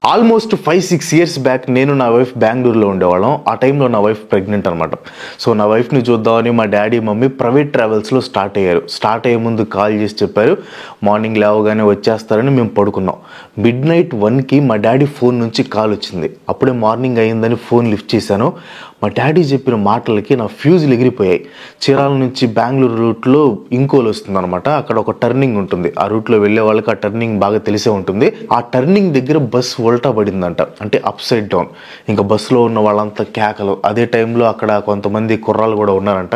Almost 5-6 years back నేను నా wife బెంగళూరులో ఉండేవాళ్ళం. ఆ టైంలో నా వైఫ్ ప్రెగ్నెంట్ అనమాట. సో నా వైఫ్ని చూద్దామని మా డాడీ మమ్మీ ప్రైవేట్ ట్రావెల్స్లో స్టార్ట్ అయ్యారు. స్టార్ట్ అయ్యే ముందు కాల్ చేసి చెప్పారు మార్నింగ్ లేవగానే వచ్చేస్తారని. మేము పడుకున్నాం. మిడ్-నైట్ 1కి మా డాడీ ఫోన్ నుంచి కాల్ వచ్చింది. అప్పుడే మార్నింగ్ అయ్యిందని ఫోన్ లిఫ్ట్ చేశాను. మా డాడీ చెప్పిన మాటలకి నా ఫ్యూజులు ఎగిరిపోయాయి. చీరాల నుంచి బెంగళూరు రూట్లో ఇంకోలు వస్తుంది అనమాట. అక్కడ ఒక టర్నింగ్ ఉంటుంది. ఆ రూట్లో వెళ్ళే వాళ్ళకి ఆ టర్నింగ్ బాగా తెలిసే ఉంటుంది. ఆ టర్నింగ్ దగ్గర బస్ ఉల్టా పడిందంట, అంటే అప్ సైడ్ డౌన్. ఇంకా బస్సులో ఉన్న వాళ్ళంతా కేకలు. అదే టైంలో అక్కడ కొంతమంది కుర్రాలు కూడా ఉన్నారంట.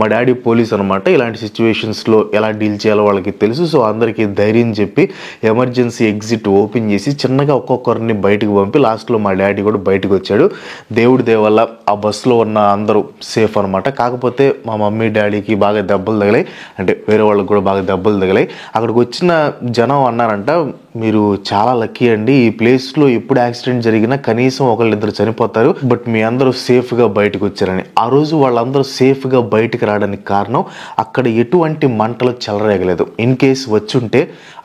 మా డాడీ పోలీస్ అనమాట. ఇలాంటి సిచ్యువేషన్స్లో ఎలా డీల్ చేయాలో వాళ్ళకి తెలుసు. సో అందరికీ ధైర్యం చెప్పి ఎమర్జెన్సీ ఎగ్జిట్ ఓపెన్ చేసి చిన్నగా ఒక్కొక్కరిని బయటకు పంపి లాస్ట్లో మా డాడీ కూడా బయటకు వచ్చాడు. దేవుడి దయ వల్ల ఆ బస్సులో ఉన్న అందరూ సేఫ్ అనమాట. కాకపోతే మా మమ్మీ డాడీకి బాగా దెబ్బలు తగిలాయి, అంటే వేరే వాళ్ళకి కూడా బాగా దెబ్బలు తగిలాయి. అక్కడికి వచ్చిన జనం అన్నారంట, మీరు చాలా లక్కీ అండి, ఈ ప్లేస్లో ఎప్పుడు యాక్సిడెంట్ జరిగినా కనీసం ఒకళ్ళిద్దరు చనిపోతారు, బట్ మీ అందరూ సేఫ్గా బయటకు వచ్చారని. ఆ రోజు వాళ్ళందరూ సేఫ్గా బయటకు రావడానికి కారణం అక్కడ ఎటువంటి మంటలు చెలరేగలేదు. ఇన్ కేస్ వచ్చుంటే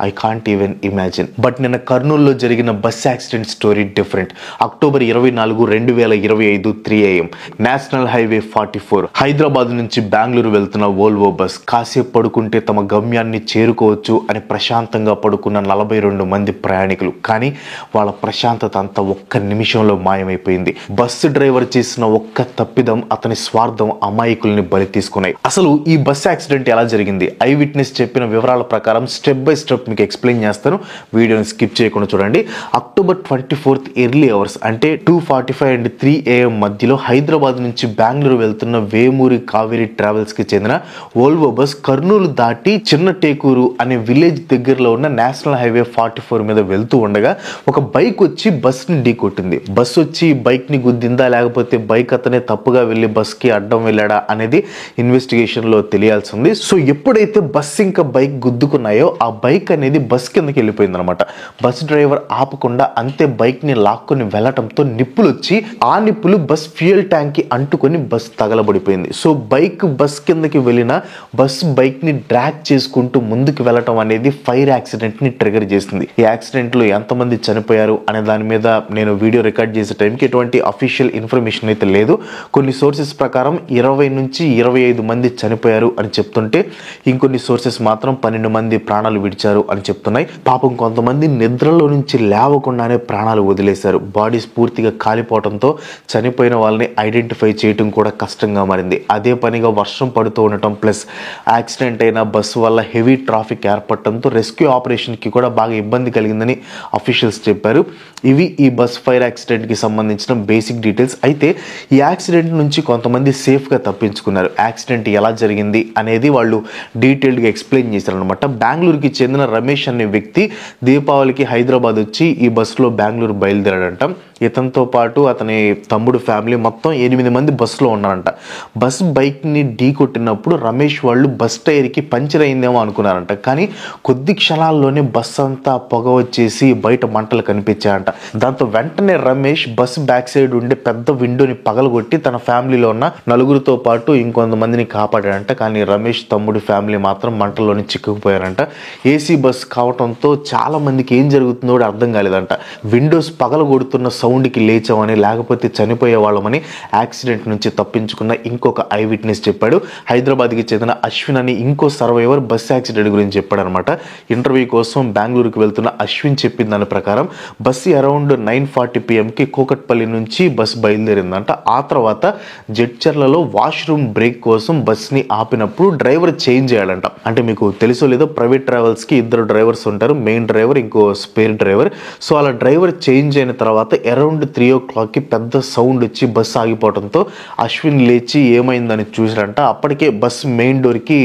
I can't even imagine. But నిన్న కర్నూలులో జరిగిన bus accident story different. October 24, 2025 3 AM national highway 44 Hyderabad నుంచి బెంగళూరు వెళ్తున్న వోల్వో బస్. కాసేపు పడుకుంటే తమ గమ్యాన్ని చేరుకోవచ్చు అని ప్రశాంతంగా పడుకున్న 42 మంది ప్రయాణికులు. కానీ వాళ్ళ ప్రశాంతత అంతా ఒక్క నిమిషంలో మాయమైపోయింది. బస్సు డ్రైవర్ చేసిన ఒక్క తప్పిదం, అతని స్వార్థం అమాయకుల్ని బలి తీసుకున్నాయి. అసలు ఈ బస్ యాక్సిడెంట్ ఎలా జరిగింది? ఐ విట్నెస్ చెప్పిన వివరాల ప్రకారం స్టెప్ బై స్టెప్ మీకు ఎక్స్ప్లెయిన్ చేస్తాను. వీడియోని స్కిప్ చేయకుండా చూడండి. అక్టోబర్ 24 ఎర్లీ అవర్స్ అంటే 2:45 and 3 AM మధ్యలో హైదరాబాద్ నుంచి బెంగళూరు వెళ్తున్న వేమూరి కావేరి ట్రావెల్స్ కి చెందిన వోల్వో బస్ కర్నూలు దాటి చిన్న టేకూరు అనే విలేజ్ దగ్గరలో ఉన్న నేషనల్ హైవే 44 మీద వెళ్తూ ఉండగా ఒక బైక్ వచ్చి బస్ ని ఢీ కొట్టింది. బస్ వచ్చి బైక్ ని గుద్దిందా లేకపోతే బైక్ అతనే తప్పుగా వెళ్లి బస్ కి అడ్డం వెళ్ళాడా అనేది ఇన్వెస్టిగేషన్ లో తెలియాల్సి ఉంది. సో ఎప్పుడైతే బస్ ఇంకా బైక్ గుద్దుకున్నాయో ఆ బైక్ అనేది బస్ కిందకి వెళ్ళిపోయింది అనమాట. బస్ డ్రైవర్ ఆపకుండా అంతే బైక్ ని లాక్కొని వెళ్ళటంతో నిప్పులు వచ్చి ఆ నిప్పులు బస్ ఫ్యూయల్ ట్యాంక్ కి అంటుకొని బస్ తగలబడిపోయింది. సో బైక్ బస్ కిందకి వెళ్ళిన బస్ బైక్ ని డ్రాగ్ చేసుకుంటూ ముందుకు వెళ్ళటం అనేది ఫైర్ యాక్సిడెంట్ ని ట్రిగర్ చేసింది. ఈ యాక్సిడెంట్ లో ఎంతమంది చనిపోయారు అనే దాని మీద నేను వీడియో రికార్డ్ చేసే టైంకి ఎటువంటి అఫీషియల్ ఇన్ఫర్మేషన్ అయితే లేదు. కొన్ని సోర్సెస్ ప్రకారం 20 నుంచి 25 మంది చనిపోయారు అని చెప్తుంటే ఇంకొన్ని సోర్సెస్ మాత్రం 12 మంది ప్రాణాలు విడిచారు అని చెప్తున్నాయి. పాపం కొంతమంది నిద్రలో నుంచి లేవకుండానే ప్రాణాలు వదిలేశారు. బాడీస్ పూర్తిగా కాలిపోవడంతో చనిపోయిన వాళ్ళని ఐడెంటిఫై చేయడం కూడా కష్టంగా మారింది. అదే పనిగా వర్షం పడుతూ ఉండటం ప్లస్ యాక్సిడెంట్ అయిన బస్సు వల్ల హెవీ ట్రాఫిక్ ఏర్పడటంతో రెస్క్యూ ఆపరేషన్ కి కూడా బాగా ఇబ్బంది కలిగిందని అఫీషియల్స్ చెప్పారు. ఇవి ఈ బస్ ఫైర్ యాక్సిడెంట్ కి సంబంధించిన బేసిక్ డీటెయిల్స్. అయితే ఈ యాక్సిడెంట్ నుంచి కొంతమంది సేఫ్ గా తప్పించుకున్నారు. యాక్సిడెంట్ ఎలా జరిగింది అనేది వాళ్ళు డీటెయిల్డ్ గా ఎక్స్ప్లెయిన్ చేశారు అనమాట. బెంగళూరుకి చెందిన రమేష్ అనే వ్యక్తి దీపావళికి హైదరాబాద్ వచ్చి ఈ బస్సులో బెంగళూరు బయలుదేరాడంట. ఇతనితో పాటు అతని తమ్ముడు ఫ్యామిలీ మొత్తం 8 మంది బస్సులో ఉన్నారంట. బస్ బైక్ ని ఢీ కొట్టినప్పుడు రమేష్ వాళ్ళు బస్ టైర్ కి పంచర్ అయిందేమో అనుకున్నారంట. కానీ కొద్ది క్షణాల్లోనే బస్ అంతా పొగ వచ్చేసి బయట మంటలు కనిపించాయంట. దాంతో వెంటనే రమేష్ బస్ బ్యాక్ సైడ్ ఉండే పెద్ద విండోని పగలగొట్టి తన ఫ్యామిలీలో ఉన్న నలుగురితో పాటు ఇంకొంతమందిని కాపాడాడంట. కానీ రమేష్ తమ్ముడు ఫ్యామిలీ మాత్రం మంటల్లోని చిక్కుకుపోయారంట. ఏసీ బస్ కావటంతో చాలా మందికి ఏం జరుగుతుందో కూడా అర్థం కాలేదంట. విండోస్ పగలగొడుతున్న సౌండ్కి లేచామని లేకపోతే చనిపోయే వాళ్ళమని యాక్సిడెంట్ నుంచి తప్పించుకున్న ఇంకొక ఐ విట్నెస్ చెప్పాడు. హైదరాబాద్కి చెందిన అశ్విన్ అని ఇంకో సర్వైవర్ బస్ యాక్సిడెంట్ గురించి చెప్పాడు అనమాట. ఇంటర్వ్యూ కోసం బెంగళూరుకి వెళ్తున్న అశ్విన్ చెప్పిన దాని ప్రకారం బస్సు అరౌండ్ 9:40 PMకి కూకట్పల్లి నుంచి బస్ బయలుదేరిందంట. ఆ తర్వాత జడ్చర్లలో వాష్రూమ్ బ్రేక్ కోసం బస్ ని ఆపినప్పుడు డ్రైవర్ చేంజ్ చేయాలంట. అంటే మీకు తెలుసో లేదో ప్రైవేట్ ట్రావెల్స్ కి 2 డ్రైవర్స్ ఉంటారు, మెయిన్ డ్రైవర్ ఇంకో స్పేర్ డ్రైవర్. సో అలా డ్రైవర్ చేంజ్ అయిన తర్వాత అరౌండ్ 3 o'clockకి పెద్ద సౌండ్ వచ్చి బస్ ఆగిపోవడంతో అశ్విన్ లేచి ఏమైందని చూసారంట. అప్పటికే బస్ మెయిన్ డోర్ కి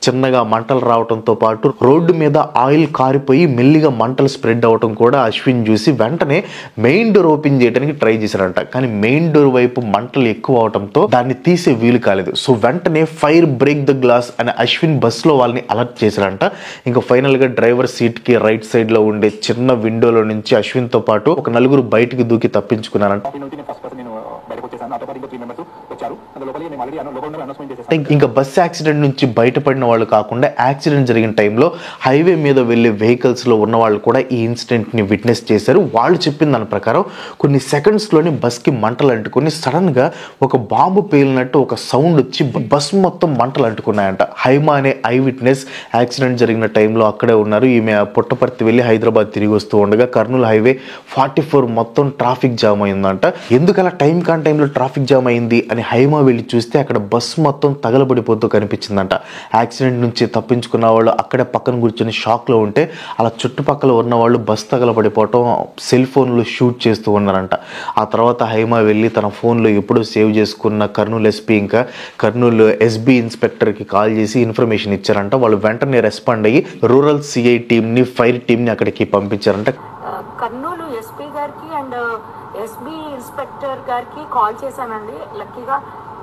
చిన్నగా మంటలు రావడంతో పాటు రోడ్డు మీద ఆయిల్ కారిపోయి మెల్లిగా మంటలు స్ప్రెడ్ అవడం కూడా అశ్విన్ చూసి వెంటనే మెయిన్ డోర్ ఓపెన్ చేయడానికి ట్రై చేశారంట. కానీ మెయిన్ డోర్ వైపు మంటలు ఎక్కువ అవడంతో దాన్ని తీసే వీలు కాలేదు. సో వెంటనే ఫైర్ బ్రేక్ ద గ్లాస్ అని అశ్విన్ బస్ లో వాళ్ళని అలర్ట్ చేశారంట. ఇంకా ఫైనల్ గా డ్రైవర్ సీట్ కి రైట్ సైడ్ లో ఉండే చిన్న విండోలో నుంచి అశ్విన్ తో పాటు ఒక 4 బయటికి దూకి తప్పించుకున్నారంట. ఇంకా బస్ యాక్సిడెంట్ నుంచి బయటపడిన వాళ్ళు కాకుండా యాక్సిడెంట్ జరిగిన టైంలో హైవే మీద వెళ్ళే వెహికల్స్లో ఉన్న వాళ్ళు కూడా ఈ ఇన్సిడెంట్ని విట్నెస్ చేశారు. వాళ్ళు చెప్పిన దాని ప్రకారం కొన్ని సెకండ్స్లోనే బస్కి మంటలు అంటుకొని సడన్గా ఒక బాంబు పేలినట్టు ఒక సౌండ్ వచ్చి బస్ మొత్తం మంటలు అంటుకున్నాయంట. హైమా అనే ఐ విట్నెస్ యాక్సిడెంట్ జరిగిన టైంలో అక్కడే ఉన్నారు. ఈమె పుట్టపర్తి వెళ్ళి హైదరాబాద్ తిరిగి వస్తూ ఉండగా కర్నూలు హైవే 44 మొత్తం ట్రాఫిక్ జామ్ అయిందంట. ఎందుకలా టైంలో ట్రాఫిక్ జామ్ అయింది అని హైమా వెళ్ళి చూస్తే అక్కడ బస్ మొత్తం తగలబడిపోతూ కనిపించిందంట. యాక్సిడెంట్ నుంచి తప్పించుకున్న వాళ్ళు అక్కడే పక్కన కూర్చొని షాక్లో ఉంటే అలా చుట్టుపక్కల ఉన్న వాళ్ళు బస్ తగలబడిపోవటం సెల్ ఫోన్లు షూట్ చేస్తూ ఉన్నారంట. ఆ తర్వాత హైమా వెళ్ళి తన ఫోన్లో ఎప్పుడూ సేవ్ చేసుకున్న కర్నూలు ఎస్పీ ఇంకా కర్నూలు ఎస్బీ ఇన్స్పెక్టర్కి కాల్ చేసి ఇన్ఫర్మేషన్ ఇచ్చారంట. వాళ్ళు వెంటనే రెస్పాండ్ అయ్యి రూరల్ సిఐ టీమ్ని ఫైర్ టీమ్ని అక్కడికి పంపించారంట. కర్నూలు ఎస్పీ గారికి అండ్ ఎస్బీ ఇన్స్పెక్టర్ గారికి కాల్ చేశానండి. లక్కీగా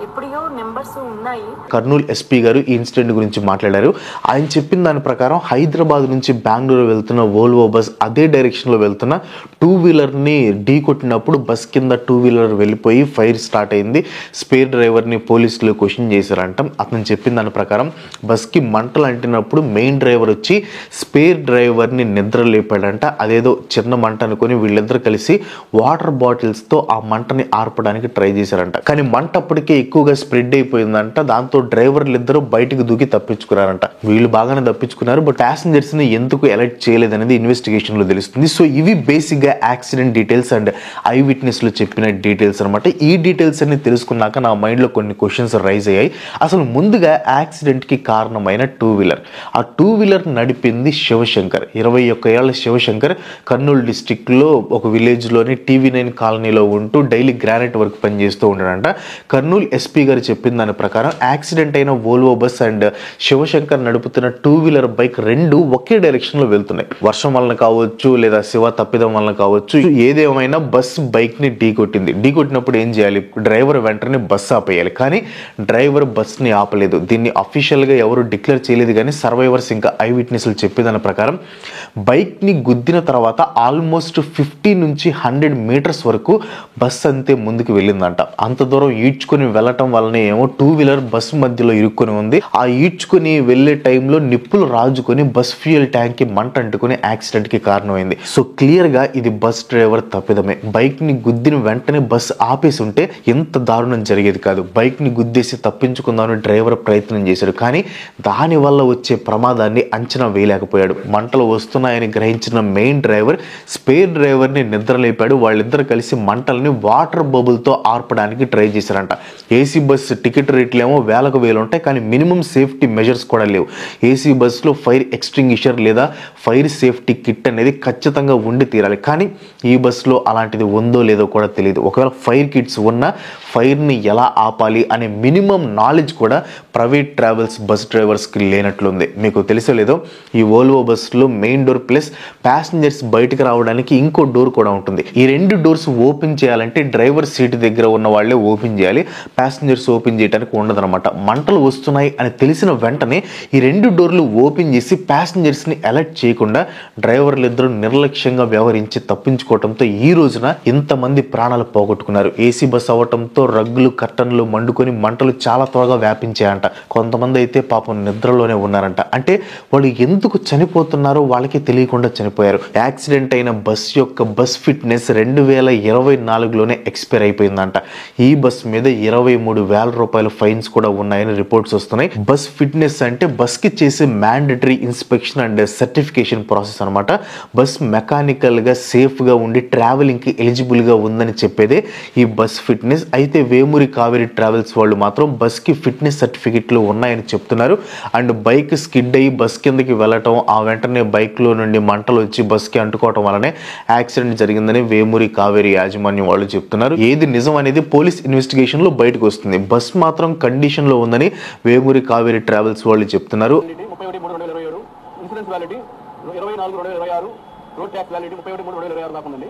ఎప్పుడో నెంబర్స్ ఉన్నాయి. కర్నూలు ఎస్పీ గారు ఈ ఇన్సిడెంట్ గురించి మాట్లాడారు. ఆయన చెప్పిన దాని ప్రకారం హైదరాబాద్ నుంచి బెంగళూరు వెళ్తున్న వోల్వో బస్ అదే డైరెక్షన్లో వెళ్తున్న 2-వీలర్ని ఢీ కొట్టినప్పుడు బస్ కింద 2-వీలర్ వెళ్ళిపోయి ఫైర్ స్టార్ట్ అయింది. స్పేర్ డ్రైవర్ని పోలీసులు క్వశ్చన్ చేశారంట. అతను చెప్పిన దాని ప్రకారం బస్కి మంటలు అంటినప్పుడు మెయిన్ డ్రైవర్ వచ్చి స్పేర్ డ్రైవర్ని నిద్ర లేపాడంట. అదేదో చిన్న మంట అనుకుని వీళ్ళిద్దరు కలిసి వాటర్ బాటిల్స్తో ఆ మంటని ఆర్పడానికి ట్రై చేశారంట. కానీ మంట అప్పటికే ఎక్కువగా స్ప్రెడ్ అయిపోయిందంట. దాంతో డ్రైవర్లు ఇద్దరు బయటకు దూకి తప్పించుకున్నారంట. వీళ్ళు బాగానే తప్పించుకున్నారు, బట్ ప్యాసింజర్స్ ని ఎందుకు అలర్ట్ చేయలేదనేది ఇన్వెస్టిగేషన్ లో తెలుస్తుంది. సో ఇవి బేసిక్ గా accident details and I witness లో చెప్పిన డీటెయిల్స్ అనమాట. ఈ డీటెయిల్స్ అన్ని తెలుసుకున్నాక నా మైండ్ లో కొన్ని క్వశ్చన్స్ రైజ్ అయ్యాయి. అసలు ముందుగా యాక్సిడెంట్ కి కారణమైన 2-వీలర్, ఆ 2-వీలర్ నడిపింది శివశంకర్. 21 ఏళ్ల శివశంకర్ కర్నూలు డిస్టిక్ లో ఒక విలేజ్ లోని TV9 కాలనీలో ఉంటూ డైలీ గ్రానైట్ వర్క్ పని చేస్తూ ఉంటాడంట. కర్నూలు ఎస్పీ గారు చెప్పిన దాని ప్రకారం యాక్సిడెంట్ అయిన వోల్వో బస్ అండ్ శివశంకర్ నడుపుతున్న 2-వీలర్ బైక్ రెండు ఒకే డైరెక్షన్ లో వెళ్తున్నాయి. వర్షం వలన కావచ్చు లేదా శివ తప్పిదం వలన కావచ్చు, ఏదేమైనా బస్ బైక్ ని ఢీ కొట్టినప్పుడు ఏం చేయాలి? డ్రైవర్ వెంటనే బస్ ఆపేయాలి. కానీ డ్రైవర్ బస్ ని ఆపలేదు. దీన్ని అఫీషియల్ గా ఎవరు డిక్లేర్ చేయలేదు. కానీ సర్వైవర్స్ ఇంకా ఐ విట్నెస్లు చెప్పేదాని ప్రకారం బైక్ ని గుద్దిన తర్వాత ఆల్మోస్ట్ 50 నుంచి 100 మీటర్స్ వరకు బస్ అంతే ముందుకు వెళ్ళిందంట. అంత దూరం ఈడ్చుకుని వెళ్ళటం వల్లనే ఏమో 2-వీలర్ బస్ మధ్యలో ఇరుక్కుని ఉంది. ఆ ఈడ్చుకుని వెళ్లే టైంలో నిప్పులు రాజుకొని బస్ ఫ్యూయల్ ట్యాంక్ కి మంట అంటుకుని యాక్సిడెంట్ కి కారణమైంది. సో క్లియర్ గా ఇది బస్ డ్రైవర్ తప్పిదమే. బైక్ ని గుద్దిన వెంటనే బస్ ఆపేసి ఉంటే ఎంత దారుణం జరిగేది కాదు. బైక్ ని గుద్దేసి తప్పించుకుందామని డ్రైవర్ ప్రయత్నం చేశాడు. కానీ దాని వల్ల వచ్చే ప్రమాదాన్ని అంచనా వేయలేకపోయాడు. మంటలు వస్తున్నాయని గ్రహించిన మెయిన్ డ్రైవర్ స్పేర్ డ్రైవర్ ని నిద్రలేపాడు. వాళ్ళిద్దరు కలిసి మంటల్ని వాటర్ బబుల్ తో ఆర్పడానికి ట్రై చేశారంట. ఏసీ బస్ టికెట్ రేట్లు ఏమో వేలకు వేలు ఉంటాయి, కానీ మినిమం సేఫ్టీ మెజర్స్ కూడా లేవు. ఏసీ బస్సులో ఫైర్ ఎక్స్టింగ్విషర్ లేదా ఫైర్ సేఫ్టీ కిట్ అనేది ఖచ్చితంగా ఉండి తీరాలి. కానీ ఈ బస్సులో అలాంటిది ఉందో లేదో కూడా తెలియదు. ఒకవేళ ఫైర్ కిట్స్ ఉన్నా ఫైర్ని ఎలా ఆపాలి అనే మినిమం నాలెడ్జ్ కూడా ప్రైవేట్ ట్రావెల్స్ బస్ డ్రైవర్స్కి లేనట్లుంది. మీకు తెలుసో లేదో, ఈ వోల్వో బస్సులో మెయిన్ డోర్ ప్లస్ ప్యాసింజర్స్ బయటకు రావడానికి ఇంకో డోర్ కూడా ఉంటుంది. ఈ 2 డోర్స్ ఓపెన్ చేయాలంటే డ్రైవర్ సీట్ దగ్గర ఉన్న వాళ్ళే ఓపెన్ చేయాలి. ప్యాసింజర్స్ ఓపెన్ చేయడానికి ఉండదన్నమాట. మంటలు వస్తున్నాయి అని తెలిసిన వెంటనే ఈ 2 డోర్లు ఓపెన్ చేసి ప్యాసింజర్స్ని అలర్ట్ చేయకుండా డ్రైవర్లు ఇద్దరు నిర్లక్ష్యంగా వ్యవహరించి తప్పించుకోవడంతో ఈ రోజున ఇంతమంది ప్రాణాలు పోగొట్టుకున్నారు. ఏసీ బస్ అవ్వటంతో రగ్గులు కర్టన్లు మండుకొని మంటలు చాలా త్వరగా వ్యాపించాయంట. కొంతమంది అయితే పాపం నిద్రలోనే ఉన్నారంట. అంటే వాళ్ళు ఎందుకు చనిపోతున్నారో వాళ్ళకి తెలియకుండా చనిపోయారు. యాక్సిడెంట్ అయిన బస్ యొక్క బస్ ఫిట్నెస్ 2024లోనే ఎక్స్పైర్ అయిపోయిందంట. ఈ బస్ మీద 23,000 రూపాయల ఫైన్స్ కూడా ఉన్నాయని రిపోర్ట్స్ వస్తున్నాయి. బస్ ఫిట్నెస్ అంటే బస్ కి చేసే mandatory inspection and certification process అనమాట. బస్ మెకానికల్ గా సేఫ్ గా ఉండి ట్రావెలింగ్ కి ఎలిజిబుల్ గా ఉందని చెప్పేదే ఈ బస్ ఫిట్నెస్. అయితే వేమూరి కావేరి ట్రావెల్స్ వాళ్ళు మాత్రం బస్ కి ఫిట్నెస్ సర్టిఫికెట్లు ఉన్నాయని చెప్తున్నారు. అండ్ బైక్ స్కిడ్ అయ్యి బస్ కిందకి వెళ్ళటం, ఆ వెంటనే బైక్ లో నుండి మంటలు వచ్చి బస్ కి అంటుకోవటం వల్లనే యాక్సిడెంట్ జరిగిందని వేమూరి కావేరి యాజమాన్యం వాళ్ళు చెప్తున్నారు. ఏది నిజం అనేది పోలీస్ ఇన్వెస్టిగేషన్ లో బయటకు వస్తుంది. బస్ మాత్రం కండిషన్ లో ఉందని వేమూరి కావేరి ట్రావెల్స్ వాళ్ళు చెప్తున్నారు.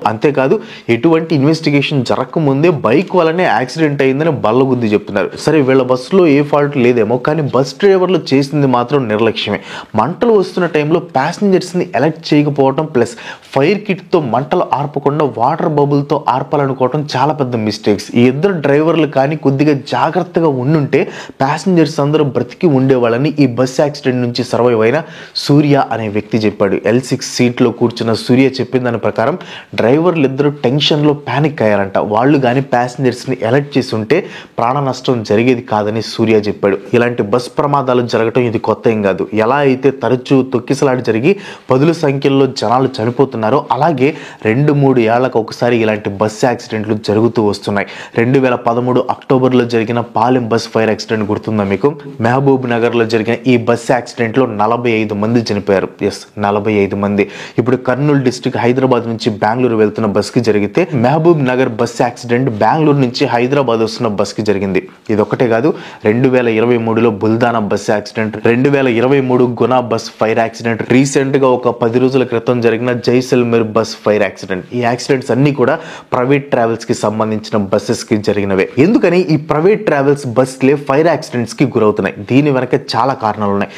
అంతేకాదు ఎటువంటి ఇన్వెస్టిగేషన్ జరగకముందే బైక్ వల్లనే యాక్సిడెంట్ అయిందని బల్లగుద్ది చెప్తున్నారు. సరే వీళ్ళ బస్సులో ఏ ఫాల్ట్ లేదేమో, కానీ బస్ డ్రైవర్లు చేసింది మాత్రం నిర్లక్ష్యమే. మంటలు వస్తున్న టైంలో ప్యాసింజర్స్ని అలర్ట్ చేయకపోవడం ప్లస్ ఫైర్ కిట్తో మంటలు ఆర్పకుండా వాటర్ బబుల్తో ఆర్పాలనుకోవడం చాలా పెద్ద మిస్టేక్స్. ఈ ఇద్దరు డ్రైవర్లు కానీ కొద్దిగా జాగ్రత్తగా ఉండుంటే ప్యాసింజర్స్ అందరూ బ్రతికి ఉండేవాళ్ళని ఈ బస్ యాక్సిడెంట్ నుంచి సర్వైవ్ అయిన సూర్య అనే వ్యక్తి చెప్పాడు. L6 సీట్లో కూర్చున్న సూర్య చెప్పిన దాని ప్రకారం డ్రైవర్లు ఇద్దరు టెన్షన్లో ప్యానిక్ అయ్యారంట. వాళ్ళు కానీ ప్యాసింజర్స్ని అలర్ట్ చేసి ఉంటే ప్రాణ నష్టం జరిగేది కాదని సూర్య చెప్పాడు. ఇలాంటి బస్ ప్రమాదాలు జరగటం ఇది కొత్త ఏం కాదు. ఎలా అయితే తరచూ తొక్కిసలాట జరిగి పదుల సంఖ్యలో జనాలు చనిపోతున్నారో అలాగే 2-3 ఏళ్లకు ఒకసారి ఇలాంటి బస్ యాక్సిడెంట్లు జరుగుతూ వస్తున్నాయి. 2013 అక్టోబర్లో జరిగిన పాలెం బస్ ఫైర్ యాక్సిడెంట్ గుర్తుందా మీకు? మహబూబ్ నగర్లో జరిగిన ఈ బస్ యాక్సిడెంట్లో 45 మంది చనిపోయారు. 45 మంది. ఇప్పుడు కర్నూలు డిస్ట్రిక్ట్ హైదరాబాద్ నుంచి బెంగళూరు వెళ్తున్న బస్కి జరిగితే మహబూబ్ నగర్ బస్ యాక్సిడెంట్ బెంగళూరు నుంచి హైదరాబాద్ వస్తున్న బస్కి జరిగింది. ఇది ఒకటే కాదు, 2023లో Buldhana bus accident, 2023 Guna bus fire accident, recent గా ఒక 10 రోజుల క్రితం జరిగిన జైసల్మేర్ బస్ ఫైర్ యాక్సిడెంట్. ఈ యాక్సిడెంట్స్ అన్ని కూడా ప్రైవేట్ ట్రావెల్స్ కి సంబంధించిన బస్సెస్ కి జరిగినవే. ఎందుకని ఈ ప్రైవేట్ ట్రావెల్స్ బస్లే ఫైర్ యాక్సిడెంట్స్ కి గురవుతున్నాయి? దీని వెనక చాలా కారణాలు ఉన్నాయి.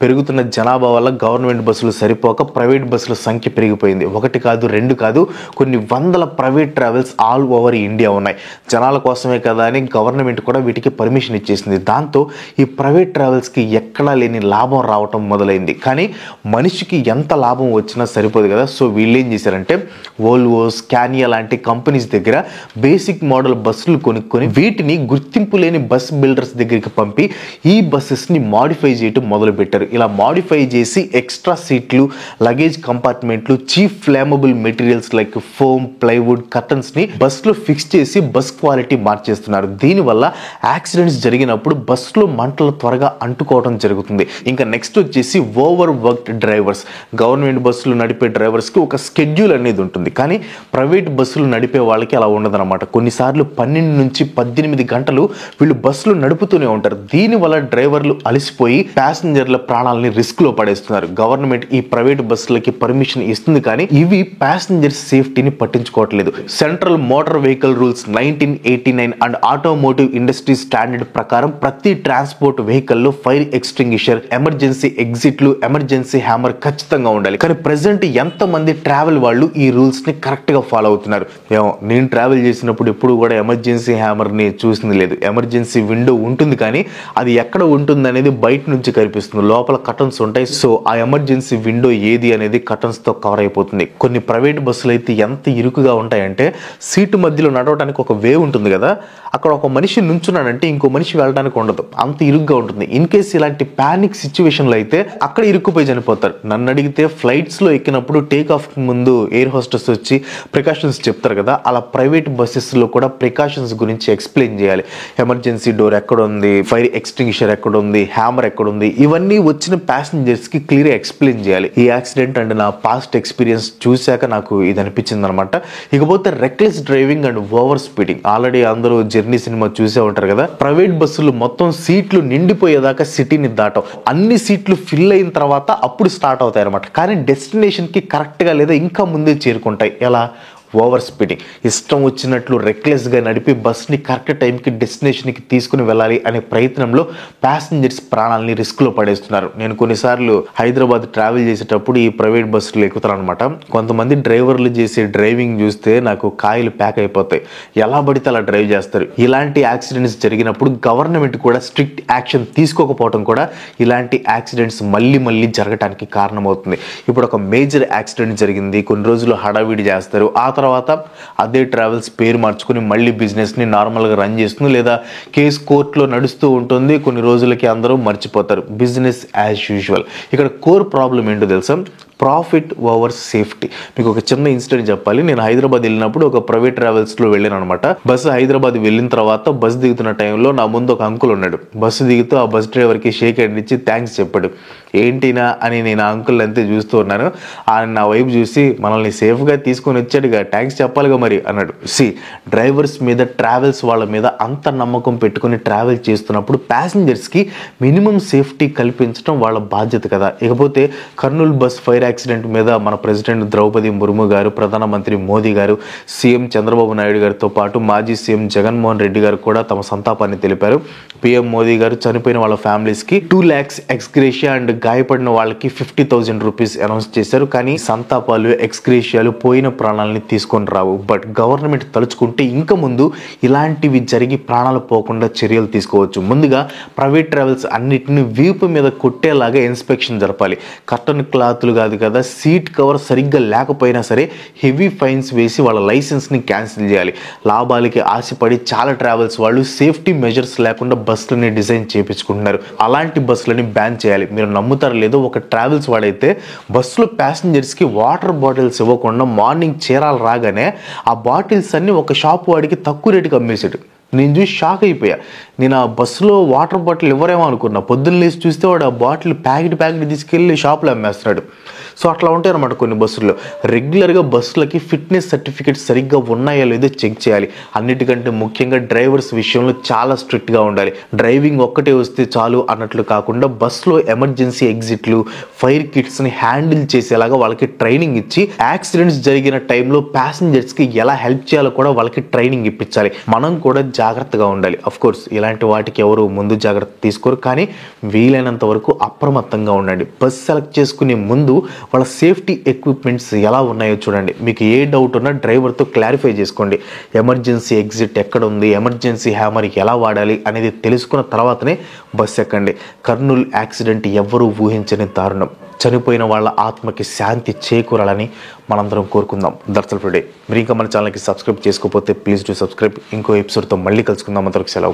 పెరుగుతున్న జనాభా వల్ల గవర్నమెంట్ బస్సులు సరిపోక ప్రైవేట్ బస్సుల సంఖ్య పెరిగిపోయింది. 1 కాదు 2 కాదు, కొన్ని వందల private travels all over India ఉన్నాయి. జనాల కోసమే కదా అని గవర్నమెంట్ కూడా వీటికి పర్మిషన్ ఇచ్చేసింది. దాంతో ఈ ప్రైవేట్ ట్రావెల్స్కి ఎక్కడా లేని లాభం రావటం మొదలైంది. కానీ మనిషికి ఎంత లాభం వచ్చినా సరిపోదు కదా. సో వీళ్ళు ఏం చేశారంటే వోల్వో, స్కానియా లాంటి కంపెనీస్ దగ్గర బేసిక్ మోడల్ బస్సులు కొనుక్కొని వీటిని గుర్తింపు లేని బస్ బిల్డర్స్ దగ్గరికి పంపి ఈ బస్సెస్ని మాడిఫై చేయటం మొదలు పెట్టారు. ఇలా మాడిఫై చేసి ఎక్స్ట్రా సీట్లు, లగేజ్ కంపార్ట్మెంట్లు, cheap flammable materials like foam, plywood, curtains ని బస్ లో ఫిక్స్ చేసి బస్ క్వాలిటీ మార్చేస్తున్నారు. దీనివల్ల యాక్సిడెంట్స్ జరిగినప్పుడు బస్సులో మంటలు త్వరగా అంటుకోవడం జరుగుతుంది. ఇంకా నెక్స్ట్ వచ్చేసి ఓవర్ వర్క్డ్ డ్రైవర్స్. గవర్నమెంట్ బస్సులు నడిపే డ్రైవర్స్ కి ఒక స్కెడ్యూల్ అనేది ఉంటుంది, కానీ ప్రైవేట్ బస్సులు నడిపే వాళ్ళకి అలా ఉండదన్నమాట. కొన్నిసార్లు 12 నుంచి 18 గంటలు వీళ్ళు బస్సులు నడుపుతూనే ఉంటారు. దీనివల్ల డ్రైవర్లు అలసిపోయి ప్యాసింజర్ల ప్రాణాలని రిస్క్ లో పడేస్తున్నారు. గవర్నమెంట్ ఈ ప్రైవేట్ బస్సులకి పర్మిషన్ ఇస్తుంది, కానీ ఇవి ప్యాసింజర్ సేఫ్టీని పట్టించుకోవట్లేదు. Central motor vehicle rules 1989 and automotive industry standard ప్రకారం ప్రతి ట్రాన్స్పోర్ట్ వెహికల్లో ఫైర్ ఎక్స్టింగ్విషర్, ఎమర్జెన్సీ ఎగ్జిట్లు, ఎమర్జెన్సీ హ్యామర్ ఖచ్చితంగా ఉండాలి. కానీ ప్రెసెంట్ ఎంతమంది ట్రావెల్ వాళ్ళు ఈ రూల్స్ ని కరెక్ట్ గా ఫాలో అవుతున్నారు? ఏమో, నేను ట్రావెల్ చేసినప్పుడు ఎప్పుడు కూడా ఎమర్జెన్సీ హ్యామర్ ని చూసింది లేదు. ఎమర్జెన్సీ విండో ఉంటుంది, కానీ అది ఎక్కడ ఉంటుంది అనేది బయట నుంచి కనిపిస్తుంది. లోపల కర్టన్స్ ఉంటాయి. సో ఆ ఎమర్జెన్సీ విండో ఏది అనేది కర్టన్స్ తో కవర్ అయిపోతుంది. కొన్ని ప్రైవేట్ బస్సులు అయితే ఎంత ఇరుకుగా ఉంటాయంటే సీటు మధ్యలో నడవడానికి ఒక వే ఉంటుంది కదా, అక్కడ ఒక మనిషి నుంచున్నాడంటే ఇంకో మనిషి వెళ్ళడానికి ఉండదు, అంత ఇరుగ్గా ఉంటుంది. ఇన్ కేసు ఇలాంటి పానిక్ సిచ్యువేషన్లో అయితే అక్కడ ఇరుక్కుపోయి చనిపోతారు. నన్ను అడిగితే ఫ్లైట్స్ లో ఎక్కినప్పుడు టేక్ ఆఫ్ ముందు ఎయిర్ హోస్టెస్ వచ్చి ప్రికాషన్స్ చెప్తారు కదా, అలా ప్రైవేట్ బస్సెస్ లో కూడా ప్రికాషన్స్ గురించి ఎక్స్ప్లెయిన్ చేయాలి. ఎమర్జెన్సీ డోర్ ఎక్కడ ఉంది, ఫైర్ ఎక్స్టింగ్విషర్ ఎక్కడ ఉంది, హ్యామర్ ఎక్కడ ఉంది, ఇవన్నీ వచ్చిన ప్యాసింజర్స్ కి క్లియర్ ఎక్స్ప్లెయిన్ చేయాలి. ఈ యాక్సిడెంట్ అండ్ నా పాస్ట్ ఎక్స్పీరియన్స్ చూశాక నాకు ఇది అనిపించింది అనమాట. ఇకపోతే reckless driving and over speeding. Already అందరూ జర్నీ సినిమా చూసే ఉంటారు కదా. ప్రైవేట్ బస్సులు మొత్తం సీట్లు నిండిపోయేదాకా సిటీని దాటం, అన్ని సీట్లు ఫిల్ అయిన తర్వాత అప్పుడు స్టార్ట్ అవుతాయి అనమాట. కానీ డెస్టినేషన్ కి కరెక్ట్ గా లేదా ఇంకా ముందే చేరుకుంటాయి. ఎలా? Over speeding. ఇష్టం వచ్చినట్లు రెక్లెస్గా నడిపి బస్ని కరెక్ట్ టైంకి డెస్టినేషన్కి తీసుకుని వెళ్ళాలి అనే ప్రయత్నంలో ప్యాసింజర్స్ ప్రాణాలని రిస్క్లో పడేస్తున్నారు. నేను కొన్నిసార్లు హైదరాబాద్ ట్రావెల్ చేసేటప్పుడు ఈ ప్రైవేట్ బస్సులు ఎక్కుతాను అనమాట. కొంతమంది డ్రైవర్లు చేసే డ్రైవింగ్ చూస్తే నాకు కాయలు ప్యాక్ అయిపోతాయి. ఎలా పడితే అలా డ్రైవ్ చేస్తారు. ఇలాంటి యాక్సిడెంట్స్ జరిగినప్పుడు గవర్నమెంట్ కూడా స్ట్రిక్ట్ యాక్షన్ తీసుకోకపోవడం కూడా ఇలాంటి యాక్సిడెంట్స్ మళ్ళీ జరగడానికి కారణమవుతుంది. ఇప్పుడు ఒక మేజర్ యాక్సిడెంట్ జరిగింది, కొన్ని రోజులు హడావిడి చేస్తారు, ఆ తర్వాత అదే ట్రావెల్స్ పేరు మార్చుకుని మళ్ళీ బిజినెస్ని నార్మల్గా రన్ చేస్తుంది, లేదా కేసు కోర్టులో నడుస్తూ ఉంటుంది. కొన్ని రోజులకి అందరూ మర్చిపోతారు. Business as usual. ఇక్కడ కోర్ ప్రాబ్లం ఏంటో తెలుసా? Profit over safety. మీకు ఒక చిన్న ఇన్సిడెంట్ చెప్పాలి. నేను హైదరాబాద్ వెళ్ళినప్పుడు ఒక ప్రైవేట్ ట్రావెల్స్లో వెళ్ళాను అనమాట. బస్సు హైదరాబాద్ వెళ్ళిన తర్వాత బస్సు దిగుతున్న టైంలో నా ముందు ఒక అంకుల్ ఉన్నాడు. బస్సు దిగుతూ ఆ బస్ డ్రైవర్కి షేక్ హ్యాండ్ ఇచ్చి థ్యాంక్స్ చెప్పాడు. ఏంటినా అని నేను ఆ అంకుల్ అంతే చూస్తూ ఉన్నాను. ఆయన నా వైపు చూసి మనల్ని సేఫ్గా తీసుకొని వచ్చాడుగా, థ్యాంక్స్ చెప్పాలిగా మరి అన్నాడు. డ్రైవర్స్ మీద, ట్రావెల్స్ వాళ్ళ మీద అంత నమ్మకం పెట్టుకుని ట్రావెల్ చేస్తున్నప్పుడు ప్యాసింజర్స్కి మినిమం సేఫ్టీ కల్పించడం వాళ్ళ బాధ్యత కదా. ఇకపోతే కర్నూలు బస్ ఫైర్ యాక్సిడెంట్ మీద మన ప్రెసిడెంట్ ద్రౌపది ముర్ము గారు, ప్రధానమంత్రి మోదీ గారు, సీఎం చంద్రబాబు నాయుడు గారితో పాటు మాజీ సీఎం జగన్మోహన్ రెడ్డి గారు కూడా తమ సంతాపాన్ని తెలిపారు. పీఎం మోదీ గారు చనిపోయిన వాళ్ళ ఫ్యామిలీస్కి 2 lakhs ఎక్స్గ్రేషియా అండ్ గాయపడిన వాళ్ళకి 50,000 రూపీస్ అనౌన్స్ చేశారు. కానీ సంతాపాలు, ఎక్స్గ్రేషియాలు పోయిన ప్రాణాలని తీసుకొని రావు. బట్ గవర్నమెంట్ తలుచుకుంటే ఇంకా ముందు ఇలాంటివి జరిగి ప్రాణాలు పోకుండా చర్యలు తీసుకోవచ్చు. ముందుగా ప్రైవేట్ ట్రావెల్స్ అన్నిటిని వీపు మీద కొట్టేలాగా ఇన్స్పెక్షన్ జరపాలి. కర్టన్ క్లాత్లు కాదు కదా, సీట్ కవర్ సరిగ్గా లేకపోయినా సరే హెవీ ఫైన్స్ వేసి వాళ్ళ లైసెన్స్ని క్యాన్సిల్ చేయాలి. లాభాలకి ఆశపడి చాలా ట్రావెల్స్ వాళ్ళు సేఫ్టీ మెజర్స్ లేకుండా బస్సులని డిజైన్ చేయించుకుంటున్నారు. అలాంటి బస్సులని బ్యాన్ చేయాలి. మీరు నమ్ముతారు లేదో, ఒక ట్రావెల్స్ వాడైతే బస్సులో ప్యాసింజర్స్కి వాటర్ బాటిల్స్ ఇవ్వకుండా మార్నింగ్ చీరాలు రాగానే ఆ బాటిల్స్ అన్ని ఒక షాప్ వాడికి తక్కువ రేటుకి అమ్మేసాడు. నేను చూసి షాక్ అయిపోయా. నేను ఆ బస్సులో వాటర్ బాటిల్ ఇవ్వరేమో అనుకున్నా. పొద్దున్న లేచి చూస్తే వాడు ఆ బాటిల్ ప్యాకెట్ తీసుకెళ్ళి షాప్లో అమ్మేస్తున్నాడు. సో అట్లా ఉంటాయి అన్నమాట కొన్ని బస్సుల్లో. రెగ్యులర్గా బస్సులకి ఫిట్నెస్ సర్టిఫికేట్స్ సరిగ్గా ఉన్నాయో లేదో చెక్ చేయాలి. అన్నిటికంటే ముఖ్యంగా డ్రైవర్స్ విషయంలో చాలా స్ట్రిక్ట్గా ఉండాలి. డ్రైవింగ్ ఒక్కటే వస్తే చాలు అన్నట్లు కాకుండా బస్సులో ఎమర్జెన్సీ ఎగ్జిట్లు, ఫైర్ కిట్స్ని హ్యాండిల్ చేసేలాగా వాళ్ళకి ట్రైనింగ్ ఇచ్చి యాక్సిడెంట్స్ జరిగిన టైంలో ప్యాసింజర్స్కి ఎలా హెల్ప్ చేయాలో కూడా వాళ్ళకి ట్రైనింగ్ ఇప్పించాలి. మనం కూడా జాగ్రత్తగా ఉండాలి. అఫ్కోర్స్ ఇలాంటి వాటికి ఎవరు ముందు జాగ్రత్త తీసుకోరు, కానీ వీలైనంత వరకు అప్రమత్తంగా ఉండండి. బస్ సెలెక్ట్ చేసుకునే ముందు వాళ్ళ సేఫ్టీ ఎక్విప్మెంట్స్ ఎలా ఉన్నాయో చూడండి. మీకు ఏ డౌట్ ఉన్నా డ్రైవర్తో క్లారిఫై చేసుకోండి. ఎమర్జెన్సీ ఎగ్జిట్ ఎక్కడ ఉంది, ఎమర్జెన్సీ హ్యామర్ ఎలా వాడాలి అనేది తెలుసుకున్న తర్వాతనే బస్ ఎక్కండి. కర్నూలు యాక్సిడెంట్ ఎవ్వరూ ఊహించని దారుణం. చనిపోయిన వాళ్ళ ఆత్మకి శాంతి చేకూరాలని మనందరం కోరుకుందాం. That's all for today. మీరు ఇంకా మన ఛానల్కి సబ్స్క్రైబ్ చేసుకోకపోతే ప్లీజ్ డూ సబ్స్క్రైబ్. ఇంకో ఎపిసోడ్తో మళ్ళీ కలుసుకుందాం. అంతవరకు సెలవు.